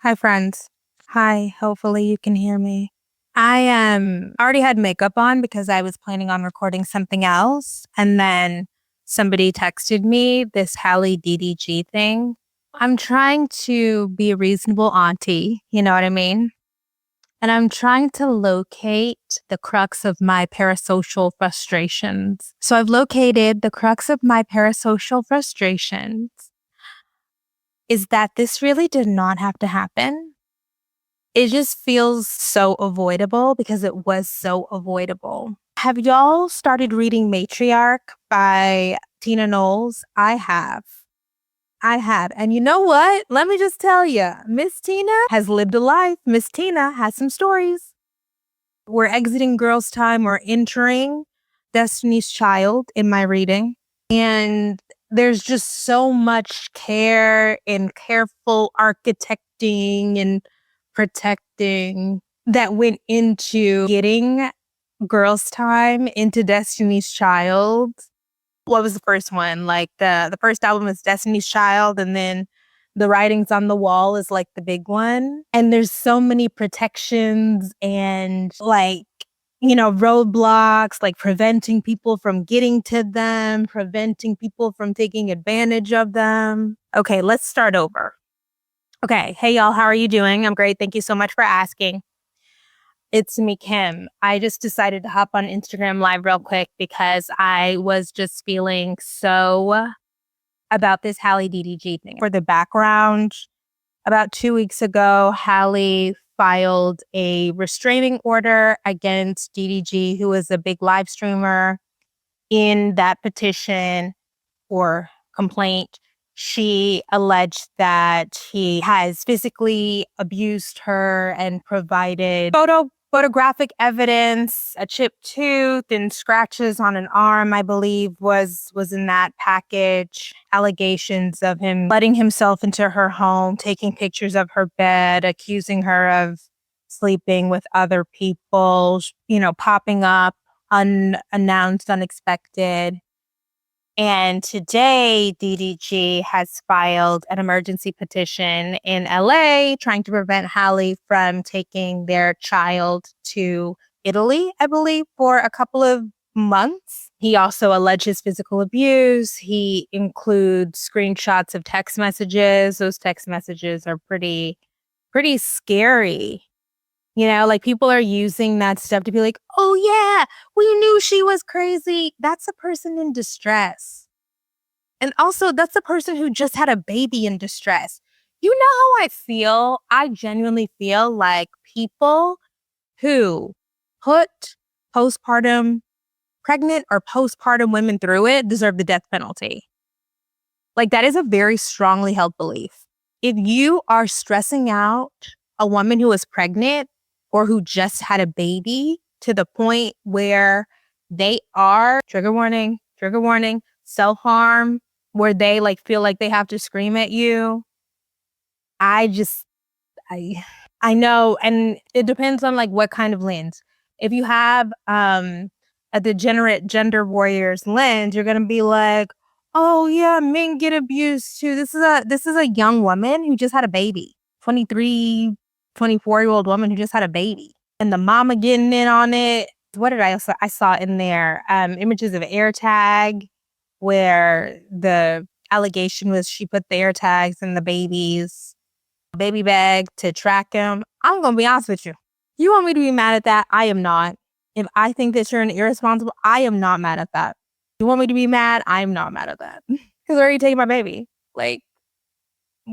Hi, friends. Hi, hopefully you can hear me. I already had makeup on because I was planning on recording something else. And then somebody texted me this Halle DDG thing. I'm trying to be a reasonable auntie, you know what I mean? And I'm trying to locate the crux of my parasocial frustrations. So I've located the crux of my parasocial frustrations is that this really did not have to happen. It just feels so avoidable because it was so avoidable. Have y'all started reading Matriarch by Tina Knowles? I have. And you know what? Let me just tell you, Miss Tina has lived a life. Miss Tina has some stories. We're exiting Girls' Time. We're entering Destiny's Child in my reading. And there's just so much care and careful architecting and protecting that went into getting Girls' Time into Destiny's Child. What was the first one? Like the first album is Destiny's Child, and then The Writings on the Wall is like the big one. And there's so many protections and roadblocks, like preventing people from getting to them, preventing people from taking advantage of them. Okay, let's start over. Okay, hey y'all, how are you doing? I'm great. Thank you so much for asking. It's me, Kim. I just decided to hop on Instagram Live real quick because I was just feeling so about this Halle DDG thing. For the background, about 2 weeks ago, Halle filed a restraining order against DDG, who is a big live streamer. In that petition or complaint, she alleged that he has physically abused her and provided photographic evidence. A chipped tooth and scratches on an arm, I believe, was in that package. Allegations of him letting himself into her home, taking pictures of her bed, accusing her of sleeping with other people, popping up unannounced, unexpected. And today, DDG has filed an emergency petition in LA trying to prevent Halle from taking their child to Italy, I believe, for a couple of months. He also alleges physical abuse. He includes screenshots of text messages. Those text messages are pretty scary. People are using that stuff to be like, oh yeah, we knew she was crazy. That's a person in distress. And also, that's a person who just had a baby in distress. You know how I feel? I genuinely feel like people who put pregnant or postpartum women through it deserve the death penalty. That is a very strongly held belief. If you are stressing out a woman who is pregnant or who just had a baby to the point where they are, trigger warning, self-harm, where they feel like they have to scream at you. I know, and it depends on what kind of lens. If you have a degenerate gender warriors lens, you're gonna be like, oh yeah, men get abused too. This is a young woman who just had a baby. 23, 24-year-old woman who just had a baby. And the mama getting in on it. What did I saw in there? Images of AirTag, where the allegation was she put the AirTags in the baby's baby bag to track him. I'm going to be honest with you. You want me to be mad at that? I am not. If I think that you're an irresponsible, I am not mad at that. You want me to be mad? I'm not mad at that. Because where are you taking my baby? Where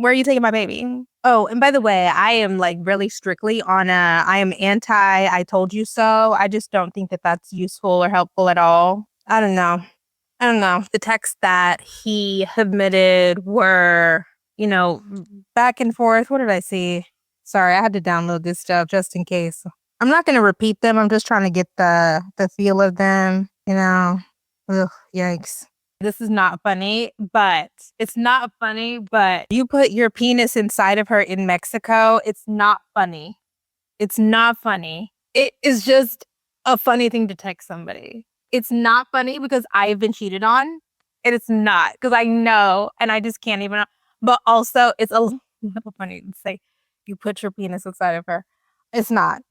are you taking my baby? Oh, and by the way, I am really strictly on I am anti I told you so. I just don't think that that's useful or helpful at all. I don't know. The texts that he submitted were, back and forth. What did I see? Sorry, I had to download this stuff just in case. I'm not going to repeat them. I'm just trying to get the feel of them, Ugh, yikes. This is not funny, but you put your penis inside of her in Mexico. It's not funny. It's not funny. It is just a funny thing to text somebody. It's not funny because I've been cheated on. And it's not because I know and I just can't even. But also, it's a little funny to say you put your penis inside of her. It's not.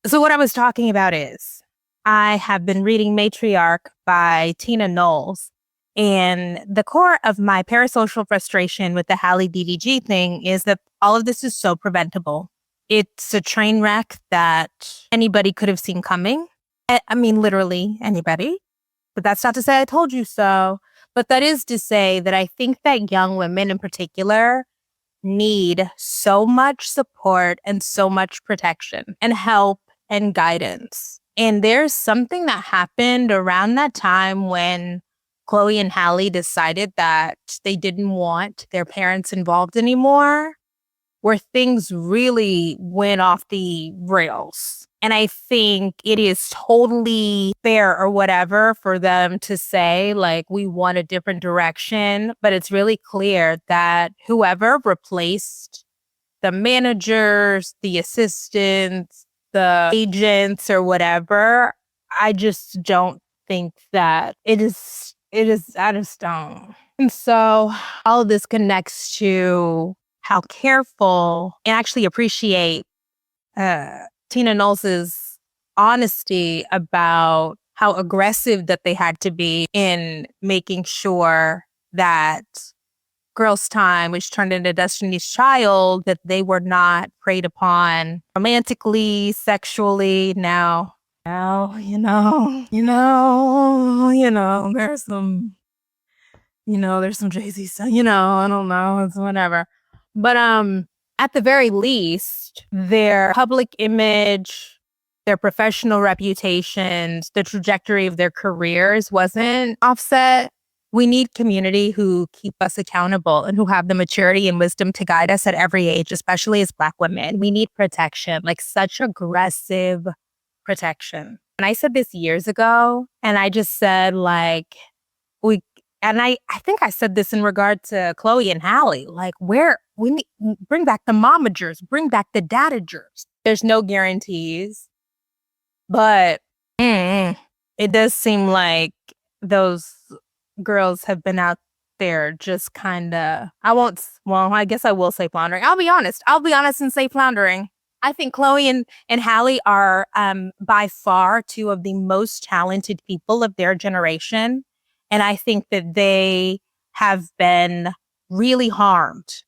So what I was talking about is I have been reading Matriarch by Tina Knowles. And the core of my parasocial frustration with the Halle DDG thing is that all of this is so preventable. It's a train wreck that anybody could have seen coming. I mean, literally anybody. But that's not to say I told you so. But that is to say that I think that young women in particular need so much support and so much protection and help and guidance. And there's something that happened around that time when Chloe and Halle decided that they didn't want their parents involved anymore, where things really went off the rails. And I think it is totally fair or whatever for them to say, like, we want a different direction. But it's really clear that whoever replaced the managers, the assistants, the agents or whatever, I just don't think that it is out of stone. And so all of this connects to how careful and actually appreciate Tina Knowles' honesty about how aggressive that they had to be in making sure that Girls' Time, which turned into Destiny's Child, that they were not preyed upon romantically, sexually. Now, there's some Jay-Z stuff, I don't know, it's whatever. But at the very least, their public image, their professional reputations, the trajectory of their careers wasn't offset. We need community who keep us accountable and who have the maturity and wisdom to guide us at every age, especially as Black women. We need protection, like such aggressive protection. And I said this years ago, and I just said I think I said this in regard to Chloe and Halle, like we need bring back the momagers, bring back the dadagers. There's no guarantees, but it does seem like those girls have been out there just kind of, I guess I will say floundering. I'll be honest and say floundering. I think Chloe and Halle are by far two of the most talented people of their generation. And I think that they have been really harmed.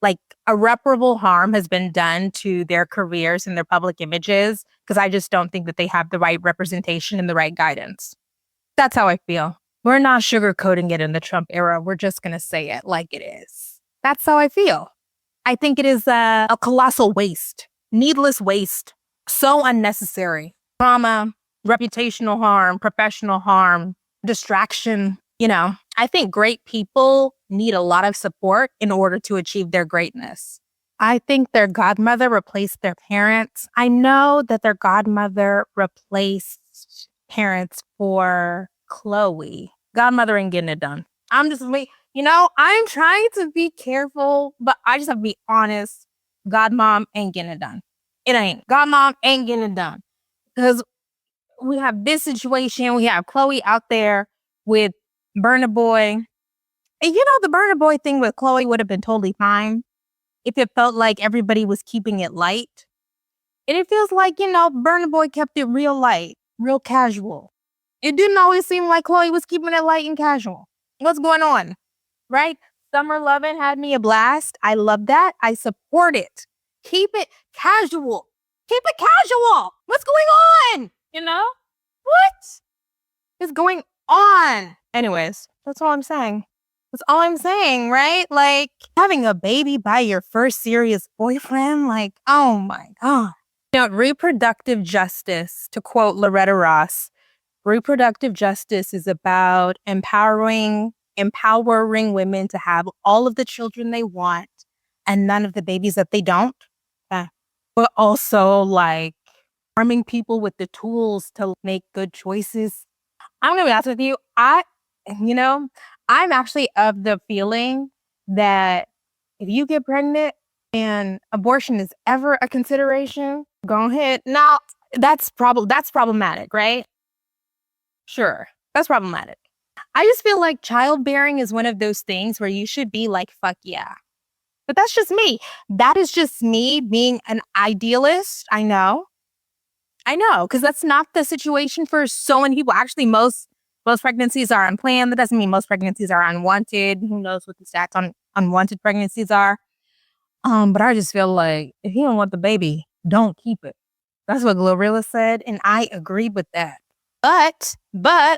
Like irreparable harm has been done to their careers and their public images because I just don't think that they have the right representation and the right guidance. That's how I feel. We're not sugarcoating it in the Trump era. We're just going to say it like it is. That's how I feel. I think it is a colossal waste, needless waste, so unnecessary. Trauma, reputational harm, professional harm, distraction. I think great people need a lot of support in order to achieve their greatness. I think their godmother replaced their parents. I know that their godmother replaced parents for Chloe. Godmother ain't getting it done. I'm trying to be careful, but I just have to be honest. Godmom ain't getting it done. It ain't. Godmom ain't getting it done. Because we have this situation. We have Chloe out there with Burna Boy. And the Burna Boy thing with Chloe would have been totally fine if it felt like everybody was keeping it light. And it feels like, Burna Boy kept it real light, real casual. It didn't always seem like Chloe was keeping it light and casual. What's going on? Right? Summer Lovin' had me a blast. I love that. I support it. Keep it casual. Keep it casual. What's going on? What is going on? Anyways, that's all I'm saying. That's all I'm saying, right? Like having a baby by your first serious boyfriend, like, oh my God. Reproductive justice, to quote Loretta Ross, reproductive justice is about empowering women to have all of the children they want and none of the babies that they don't. But also like arming people with the tools to make good choices. I'm going to be honest with you. I'm actually of the feeling that if you get pregnant and abortion is ever a consideration, go ahead. Now, that's problematic, right? Sure, that's problematic. I just feel like childbearing is one of those things where you should be like, fuck yeah. But that's just me. That is just me being an idealist. I know, because that's not the situation for so many people. Actually, most pregnancies are unplanned. That doesn't mean most pregnancies are unwanted. Who knows what the stats on unwanted pregnancies are? But I just feel like if you don't want the baby, don't keep it. That's what Glorilla said, and I agree with that. But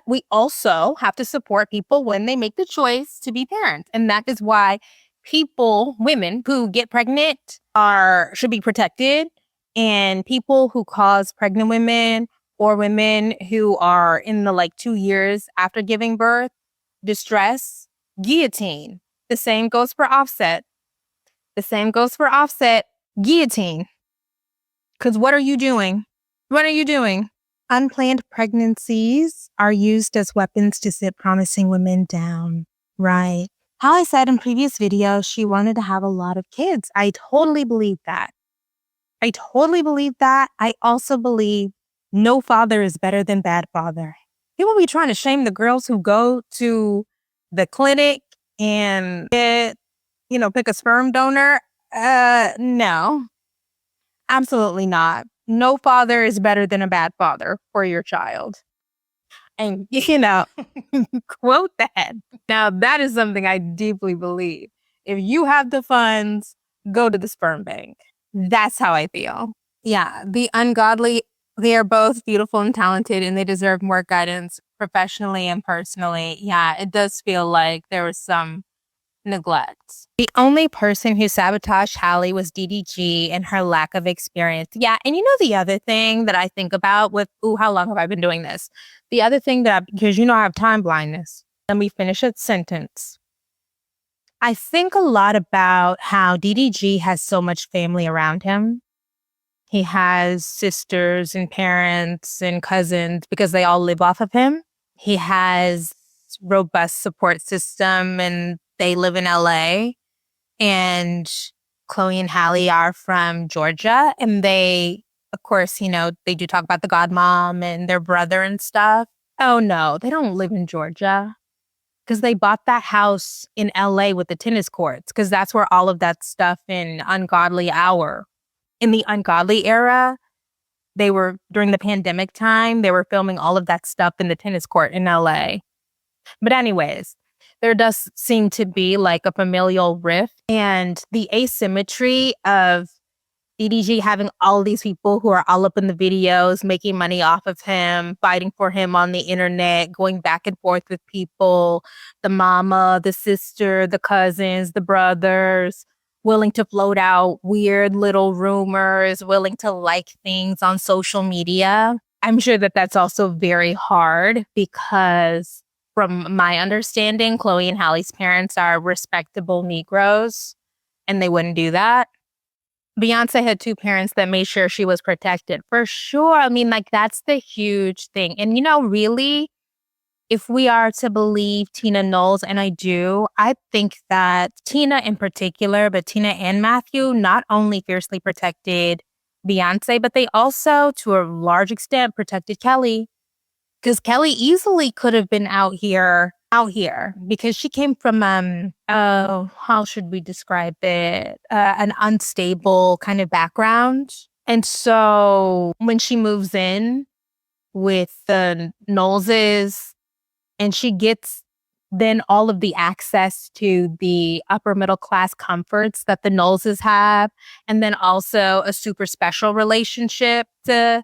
we also have to support people when they make the choice to be parents, and that is why women who get pregnant should be protected, and people who cause pregnant women or women who are in the 2 years after giving birth distress, guillotine. The same goes for Offset. Guillotine. Because what are you doing? Unplanned pregnancies are used as weapons to sit promising women down. Right. How I said in previous videos, she wanted to have a lot of kids. I totally believe that. I also believe no father is better than bad father. People be trying to shame the girls who go to the clinic and pick a sperm donor. No, absolutely not. No father is better than a bad father for your child. And, quote that. Now, that is something I deeply believe. If you have the funds, go to the sperm bank. That's how I feel. Yeah, the ungodly, they are both beautiful and talented, and they deserve more guidance professionally and personally. Yeah, it does feel like there was some neglect. The only person who sabotaged Halle was DDG and her lack of experience. Yeah, and the other thing that I think about how long have I been doing this? The other thing because I have time blindness. Let me finish a sentence. I think a lot about how DDG has so much family around him. He has sisters and parents and cousins because they all live off of him. He has robust support system and they live in LA. And Chloe and Halle are from Georgia. And they, of course, they do talk about the godmom and their brother and stuff. Oh no, they don't live in Georgia. Because they bought that house in LA with the tennis courts. Because that's where all of that stuff in in the Ungodly era, during the pandemic time, they were filming all of that stuff in the tennis court in LA. But anyways, there does seem to be a familial rift, and the asymmetry of DDG having all these people who are all up in the videos, making money off of him, fighting for him on the internet, going back and forth with people, the mama, the sister, the cousins, the brothers, willing to float out weird little rumors, willing to like things on social media. I'm sure that that's also very hard because from my understanding, Chloe and Halle's parents are respectable Negroes and they wouldn't do that. Beyonce had two parents that made sure she was protected. For sure. I mean, that's the huge thing. And, really, if we are to believe Tina Knowles, and I do, I think that Tina in particular, but Tina and Matthew, not only fiercely protected Beyonce, but they also, to a large extent, protected Kelly. Because Kelly easily could have been out here, because she came from, how should we describe it? An unstable kind of background. And so when she moves in with the Knowleses and she gets then all of the access to the upper middle class comforts that the Knowleses have, and then also a super special relationship to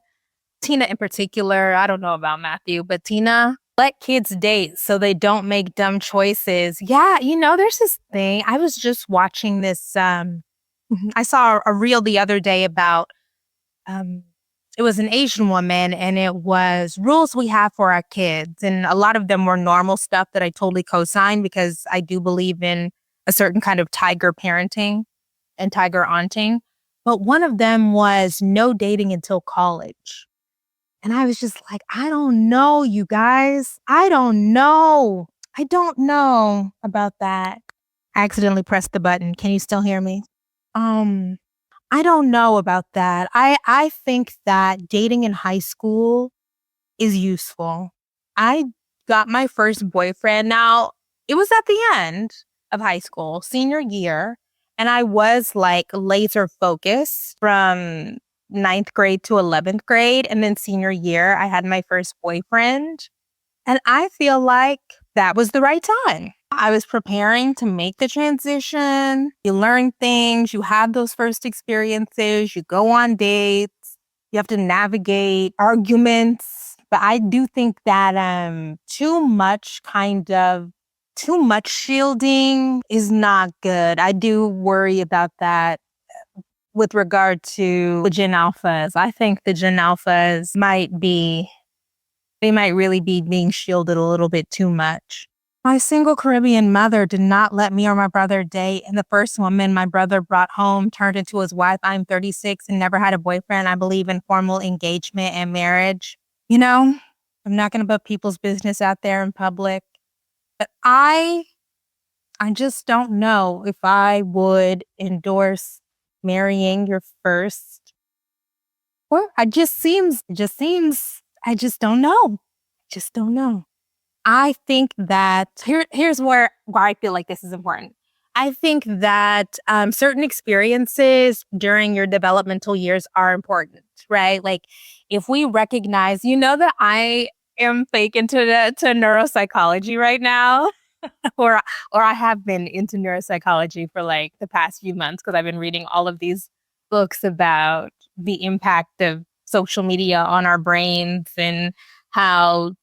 Tina in particular. I don't know about Matthew, but Tina, let kids date so they don't make dumb choices. Yeah, there's this thing. I was just watching this. I saw a reel the other day about, it was an Asian woman and it was rules we have for our kids. And a lot of them were normal stuff that I totally co-sign because I do believe in a certain kind of tiger parenting and tiger aunting. But one of them was no dating until college. And I was just like, I don't know, you guys. I don't know about that. I accidentally pressed the button. Can you still hear me? I don't know about that. I think that dating in high school is useful. I got my first boyfriend. Now, it was at the end of high school, senior year. And I was like laser focused from ninth grade to 11th grade. And then senior year, I had my first boyfriend. And I feel like that was the right time. I was preparing to make the transition. You learn things, you have those first experiences, you go on dates, you have to navigate arguments. But I do think that too much shielding is not good. I do worry about that with regard to the Gen Alphas. I think the Gen Alphas they might really be being shielded a little bit too much. My single Caribbean mother did not let me or my brother date, and the first woman my brother brought home turned into his wife. I'm 36 and never had a boyfriend. I believe in formal engagement and marriage. You know, I'm not going to put people's business out there in public, but I just don't know if I would endorse marrying your first. Or I just don't know. Just don't know. I think that here's where I feel like this is important. I think that certain experiences during your developmental years are important, right? Like if we recognize, that I am fake into neuropsychology right now, or I have been into neuropsychology for like the past few months because I've been reading all of these books about the impact of social media on our brains and how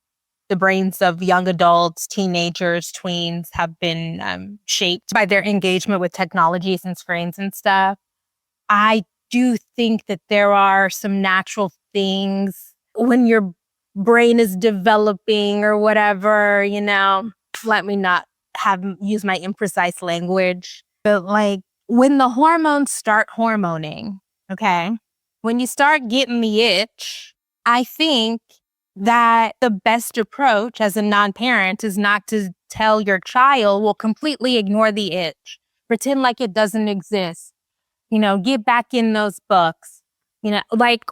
the brains of young adults, teenagers, tweens have been shaped by their engagement with technologies and screens and stuff. I do think that there are some natural things when your brain is developing or whatever, let me not use my imprecise language. But like when the hormones start hormoning, okay, when you start getting the itch, I think that the best approach as a non-parent is not to tell your child, well, completely ignore the itch, pretend like it doesn't exist, get back in those books,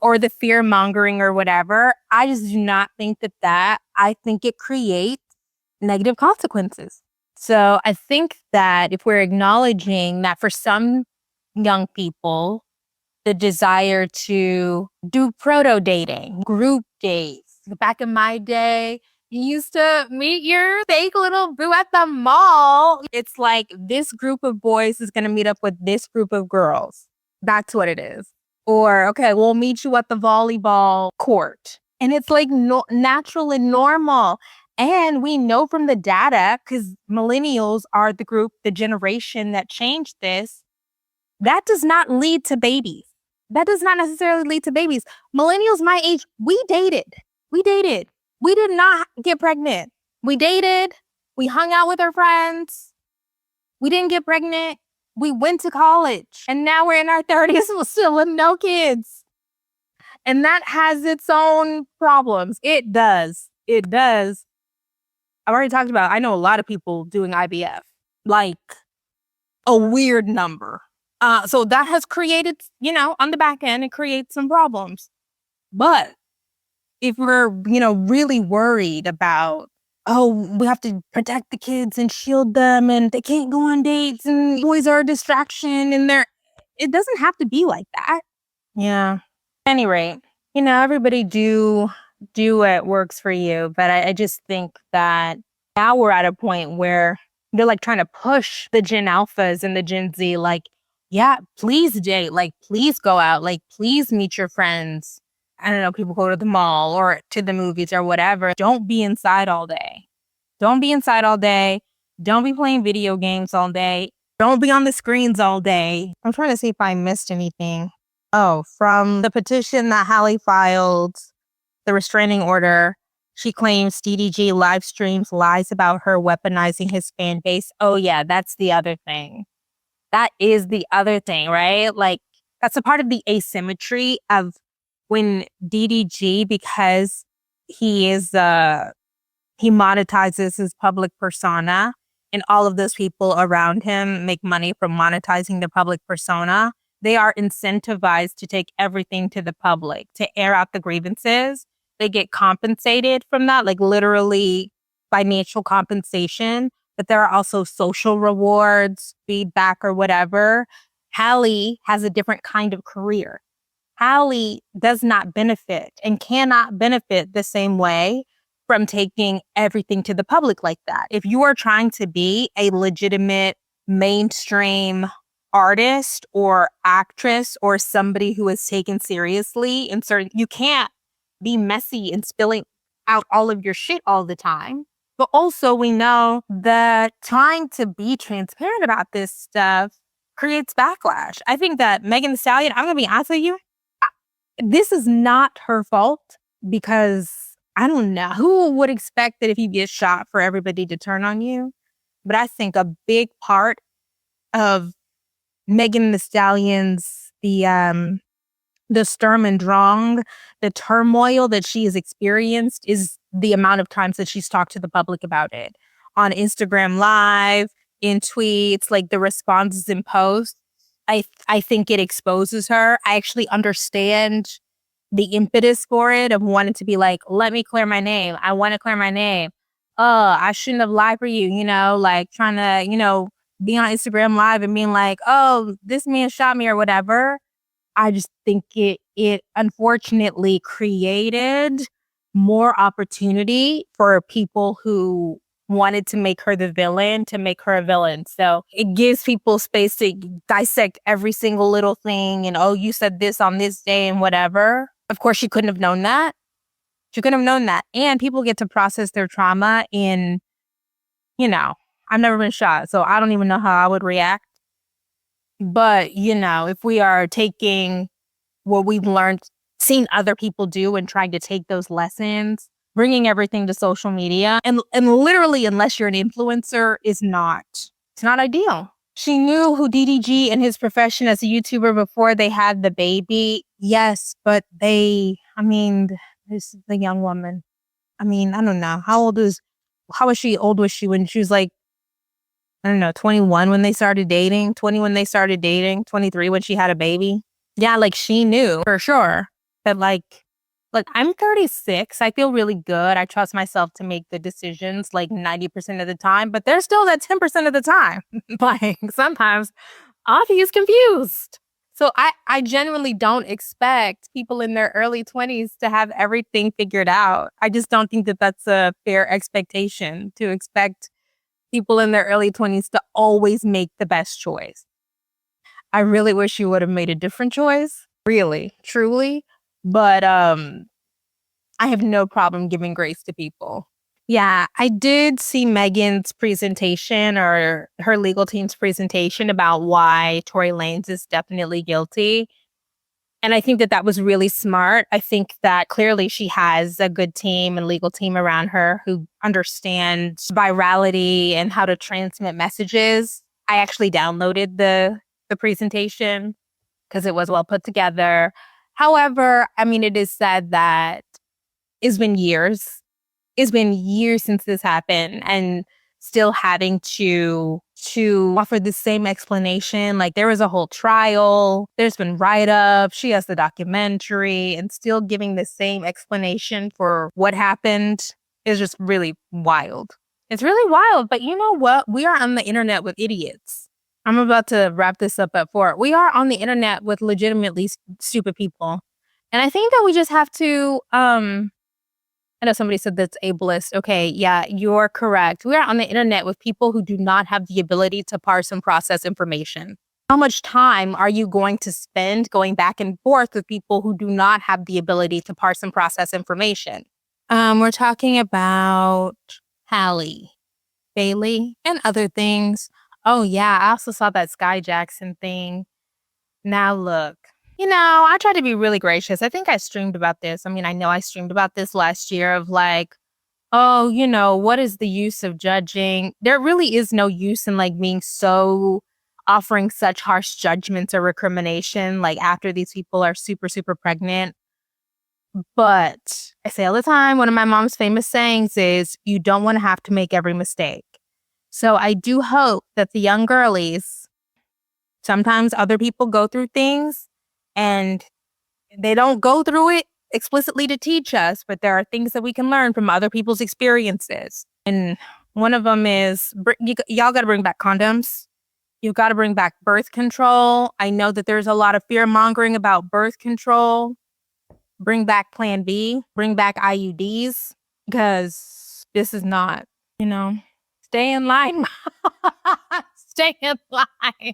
or the fear mongering or whatever. I just do not think I think it creates negative consequences. So I think that if we're acknowledging that for some young people, the desire to do proto dating, group dates. Back in my day, you used to meet your fake little boo at the mall. It's like this group of boys is going to meet up with this group of girls. That's what it is. Or, okay, we'll meet you at the volleyball court. And it's like natural and normal. And we know from the data, because millennials are the generation that changed this, that does not lead to babies. That does not necessarily lead to babies. Millennials my age, we dated. We did not get pregnant. We dated. We hung out with our friends. We didn't get pregnant. We went to college. And now we're in our 30s still with no kids. And that has its own problems. It does. I've already talked about, I know a lot of people doing IVF. Like a weird number. So that has created, on the back end, it creates some problems. But if we're, really worried about, we have to protect the kids and shield them and they can't go on dates and boys are a distraction and it doesn't have to be like that. Yeah. Anyway, everybody do what works for you. But I just think that now we're at a point where they're like trying to push the Gen Alphas and the Gen Z, like, yeah, please date, like, please go out, like, please meet your friends. I don't know, people go to the mall or to the movies or whatever. Don't be inside all day. Don't be inside all day. Don't be playing video games all day. Don't be on the screens all day. I'm trying to see if I missed anything. Oh, from the petition that Halle filed, the restraining order, she claims DDG live streams lies about her weaponizing his fan base. Oh yeah, that's the other thing. That is the other thing, right? Like, that's a part of the asymmetry of when DDG, because he monetizes his public persona and all of those people around him make money from monetizing the public persona. They are incentivized to take everything to the public, to air out the grievances. They get compensated from that, like literally financial compensation but there are also social rewards, feedback, or whatever. Halle has a different kind of career. Halle does not benefit and cannot benefit the same way from taking everything to the public like that. If you are trying to be a legitimate mainstream artist or actress or somebody who is taken seriously and certain, you can't be messy and spilling out all of your shit all the time. But also we know that trying to be transparent about this stuff creates backlash. I think that Megan Thee Stallion, I'm gonna be honest with you, this is not her fault because I don't know who would expect that if you get shot for everybody to turn on you. But I think a big part of Megan Thee Stallion's the Sturm und Drang, the turmoil that she has experienced is the amount of times that she's talked to the public about it on Instagram Live, in tweets, like the responses in posts. I think it exposes her. I actually understand the impetus for it of wanting to be like, let me clear my name. I want to clear my name. I shouldn't have lied for you, like trying to, be on Instagram Live and being like, oh, this man shot me or whatever. I just think it unfortunately created more opportunity for people who wanted to make her the villain to make her a villain. So it gives people space to dissect every single little thing and, oh, you said this on this day and whatever. Of course, she couldn't have known that. She couldn't have known that. And people get to process their trauma in, I've never been shot, so I don't even know how I would react. But, if we are taking what we've learned, seen other people do and trying to take those lessons, bringing everything to social media, and literally, unless you're an influencer, it's not ideal. She knew who DDG and his profession as a YouTuber before they had the baby. Yes, but this is the young woman. I don't know. How old was she when she was like, I don't know, 21 when they started dating, 20 when they started dating, 23 when she had a baby. Yeah, like she knew for sure. But like, look, I'm 36. I feel really good. I trust myself to make the decisions like 90% of the time, but there's still that 10% of the time. Like sometimes Avi is confused. So I genuinely don't expect people in their early 20s to have everything figured out. I just don't think that that's a fair expectation to expect people in their early 20s to always make the best choice. I really wish you would have made a different choice. Really, truly. But I have no problem giving grace to people. Yeah, I did see Megan's presentation or her legal team's presentation about why Tory Lanez is definitely guilty. And I think that that was really smart. I think that clearly she has a good team and legal team around her who understand virality and how to transmit messages. I actually downloaded the presentation because it was well put together. However, it is said that it's been years. It's been years since this happened and still having to offer the same explanation. Like there was a whole trial, there's been write-ups, she has the documentary, and still giving the same explanation for what happened is just really wild. It's really wild, but you know what? We are on the internet with idiots. I'm about to wrap this up at 4. We are on the internet with legitimately stupid people. And I think that we just have to, I know somebody said that's ableist. Okay, yeah, you're correct. We are on the internet with people who do not have the ability to parse and process information. How much time are you going to spend going back and forth with people who do not have the ability to parse and process information? We're talking about Halle Bailey and other things. Oh yeah, I also saw that Sky Jackson thing. Now look, I try to be really gracious. I think I streamed about this. I know I streamed about this last year of like, oh, what is the use of judging? There really is no use in like being so offering such harsh judgments or recrimination like after these people are super, super pregnant. But I say all the time, one of my mom's famous sayings is, you don't want to have to make every mistake. So I do hope that the young girlies, sometimes other people go through things and they don't go through it explicitly to teach us, but there are things that we can learn from other people's experiences. And One of them is y'all got to bring back condoms. You've got to bring back birth control. I know that there's a lot of fear mongering about birth control. Bring back Plan B. Bring back IUDs because this is not, stay in line. Stay in line.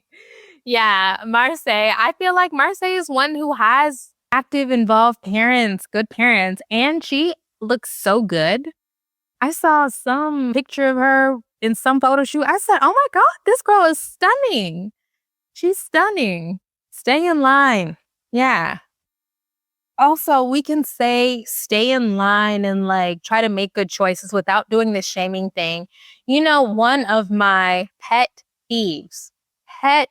Yeah, Marseille. I feel like Marseille is one who has active, involved parents, good parents, and she looks so good. I saw some picture of her in some photo shoot. I said, oh my God, this girl is stunning. She's stunning. Stay in line. Yeah. Also, we can say stay in line and like try to make good choices without doing the shaming thing. One of my peeves, pet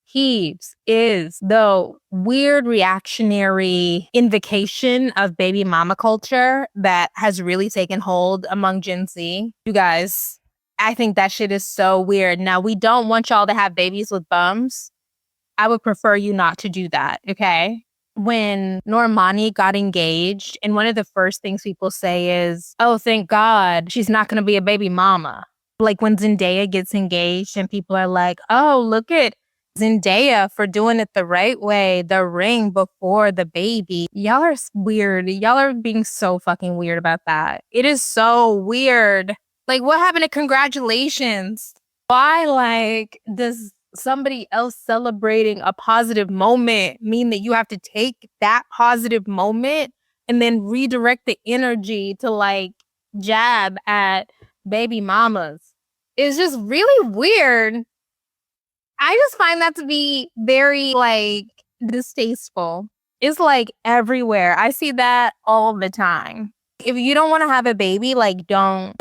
peeves is the weird reactionary invocation of baby mama culture that has really taken hold among Gen Z. You guys, I think that shit is so weird. Now, we don't want y'all to have babies with bums. I would prefer you not to do that, okay? When Normani got engaged, and one of the first things people say is, oh, thank God, she's not going to be a baby mama. Like when Zendaya gets engaged and people are like, oh, look at Zendaya for doing it the right way, the ring before the baby. Y'all are weird. Y'all are being so fucking weird about that. It is so weird. Like, what happened to congratulations? Why, does somebody else celebrating a positive moment mean that you have to take that positive moment and then redirect the energy to jab at baby mamas? It's just really weird. I just find that to be very distasteful. It's everywhere. I see that all the time. If you don't want to have a baby, don't.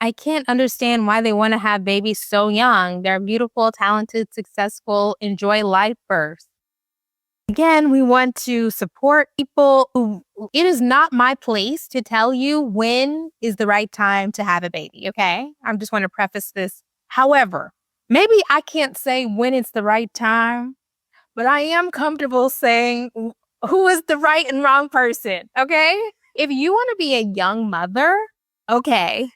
I can't understand why they want to have babies so young. They're beautiful, talented, successful, enjoy life first. Again, we want to support people who, it is not my place to tell you when is the right time to have a baby, okay? I just want to preface this. However, maybe I can't say when it's the right time, but I am comfortable saying who is the right and wrong person, okay? If you want to be a young mother, okay,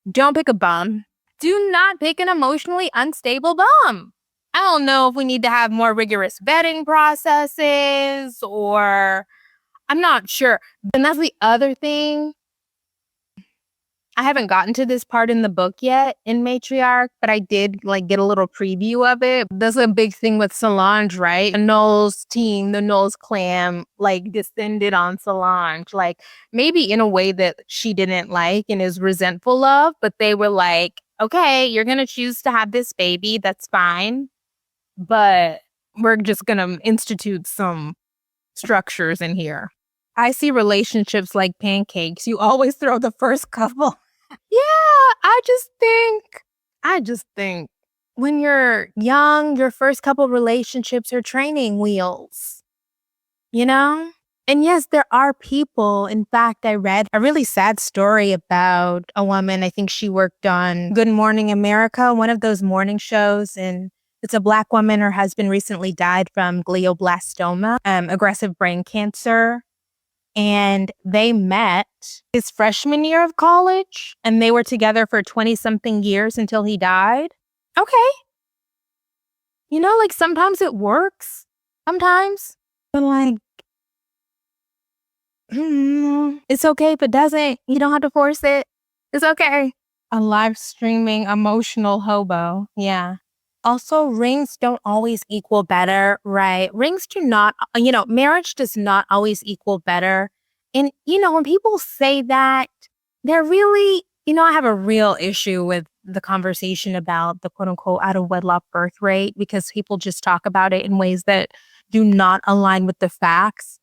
don't pick a bum. Do not pick an emotionally unstable bum. I don't know if we need to have more rigorous vetting processes or I'm not sure. And that's the other thing. I haven't gotten to this part in the book yet in Matriarch, but I did get a little preview of it. That's a big thing with Solange, right? The Knowles team, the Knowles clan, descended on Solange, maybe in a way that she didn't like and is resentful of, but they were like, okay, you're going to choose to have this baby. That's fine. But we're just going to institute some structures in here. I see relationships like pancakes. You always throw the first couple. Yeah, I just think when you're young, your first couple relationships are training wheels, And yes, there are people. In fact, I read a really sad story about a woman. I think she worked on Good Morning America, one of those morning shows. And it's a Black woman. Her husband recently died from glioblastoma, aggressive brain cancer. And they met his freshman year of college, and they were together for 20-something years until he died. Okay. Sometimes it works. Sometimes. But it's okay if it doesn't. You don't have to force it. It's okay. A live streaming emotional hobo. Yeah. Also, rings don't always equal better, right? Rings do not, marriage does not always equal better. And, when people say that, they're really, I have a real issue with the conversation about the quote unquote out of wedlock birth rate because people just talk about it in ways that do not align with the facts.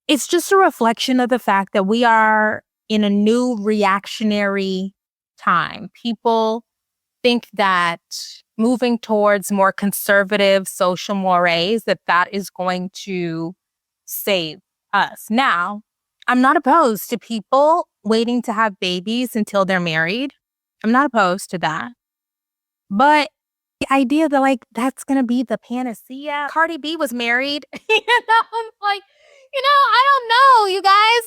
It's just a reflection of the fact that we are in a new reactionary time. People think that moving towards more conservative social mores, that is going to save us. Now, I'm not opposed to people waiting to have babies until they're married. I'm not opposed to that. But the idea that that's going to be the panacea. Cardi B was married. I don't know, you guys.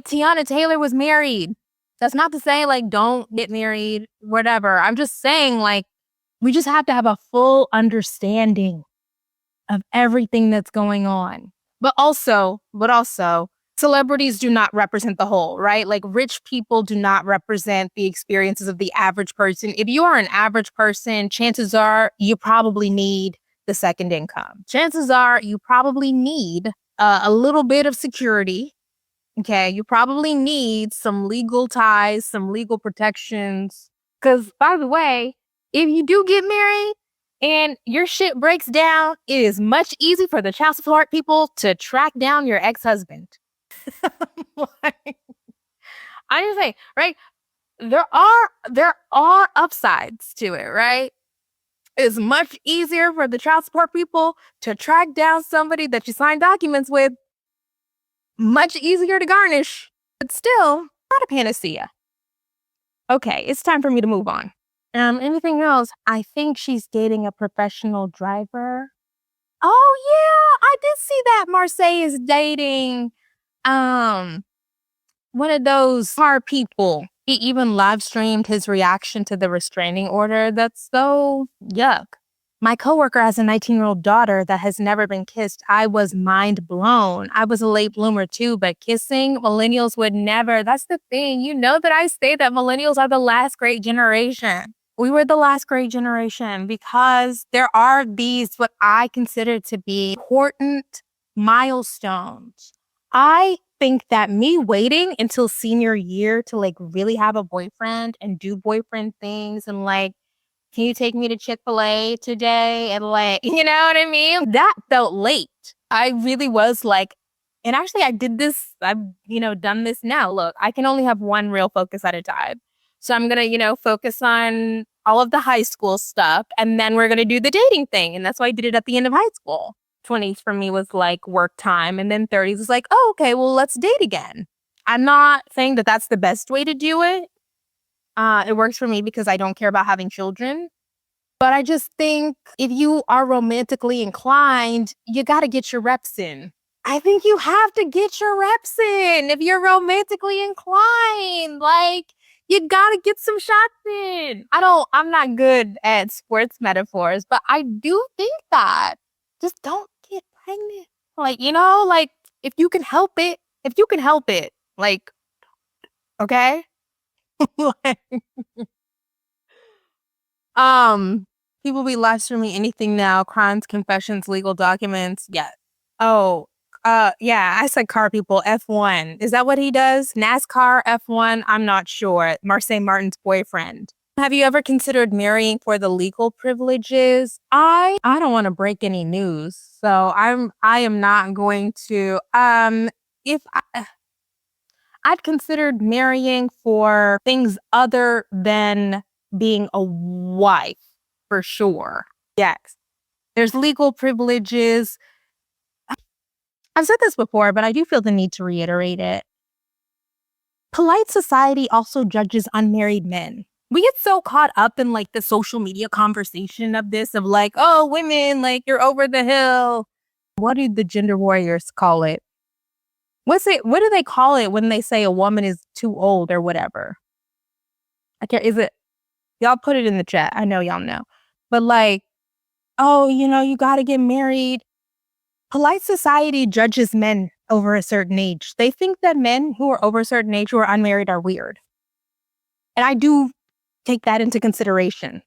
Tiana Taylor was married. That's not to say like don't get married, whatever. I'm just saying like we just have to have a full understanding of everything that's going on. But also, celebrities do not represent the whole, right? Like rich people do not represent the experiences of the average person. If you are an average person, chances are you probably need the second income. Chances are you probably need a little bit of security. Okay, you probably need some legal ties, some legal protections. Because, by the way, if you do get married and your shit breaks down, it is much easier for the child support people to track down your ex-husband. Like, I just say, right? There are upsides to it, right? It's much easier for the child support people to track down somebody that you signed documents with. Much easier to garnish, but still not a panacea. Okay, it's time for me to move on. Anything else? I think she's dating a professional driver. Oh yeah, I did see that Marseille is dating one of those car people. He even live streamed his reaction to the restraining order. That's so yuck. My coworker has a 19-year-old daughter that has never been kissed. I was mind blown. I was a late bloomer too, but kissing, millennials would never. That's the thing. You know that I say that millennials are the last great generation. We were the last great generation because there are these, what I consider to be important milestones. I think that me waiting until senior year to like really have a boyfriend and do boyfriend things and like, can you take me to Chick-fil-A today? And like, you know what I mean? That felt late. I really was like, and actually I did this, I've, done this now. Look, I can only have one real focus at a time. So I'm going to, focus on all of the high school stuff. And then we're going to do the dating thing. And that's why I did it at the end of high school. 20s for me was like work time. And then 30s was like, oh, okay, well, let's date again. I'm not saying that that's the best way to do it. It works for me because I don't care about having children. But I just think if you are romantically inclined, you got to get your reps in. I think you have to get your reps in if you're romantically inclined. Like, you got to get some shots in. I'm not good at sports metaphors, but I do think that. Just don't get pregnant. Like, like if you can help it, like, okay? Like, people be live streaming anything now, crimes, confessions, legal documents. Yeah. Oh, yeah, I said car people, F1. Is that what he does? NASCAR, F1? I'm not sure. Marseille Martin's boyfriend. Have you ever considered marrying for the legal privileges? I don't want to break any news, so I am not going to. If I'd considered marrying for things other than being a wife, for sure. Yes. There's legal privileges. I've said this before, but I do feel the need to reiterate it. Polite society also judges unmarried men. We get so caught up in like the social media conversation of this, of like, oh, women, like you're over the hill. What do the gender warriors call it? What do they call it when they say a woman is too old or whatever? Y'all put it in the chat. I know y'all know. But like, oh, you got to get married. Polite society judges men over a certain age. They think that men who are over a certain age who are unmarried are weird. And I do take that into consideration.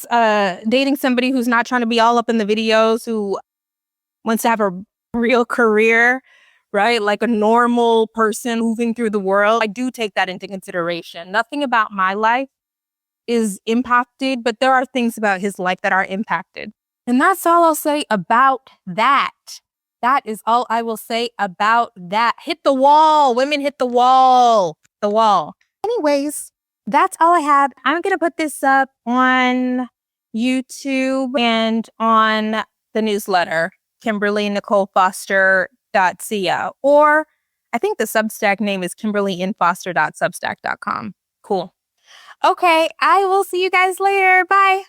Dating somebody who's not trying to be all up in the videos, who wants to have a real career, right? Like a normal person moving through the world. I do take that into consideration. Nothing about my life is impacted, but there are things about his life that are impacted. And that's all I'll say about that. That is all I will say about that. Hit the wall. Women hit the wall. The wall. Anyways, that's all I have. I'm going to put this up on YouTube and on the newsletter, KimberlyNicoleFoster.ca. Or I think the Substack name is KimberlyNFoster.substack.com. Cool. Okay, I will see you guys later. Bye.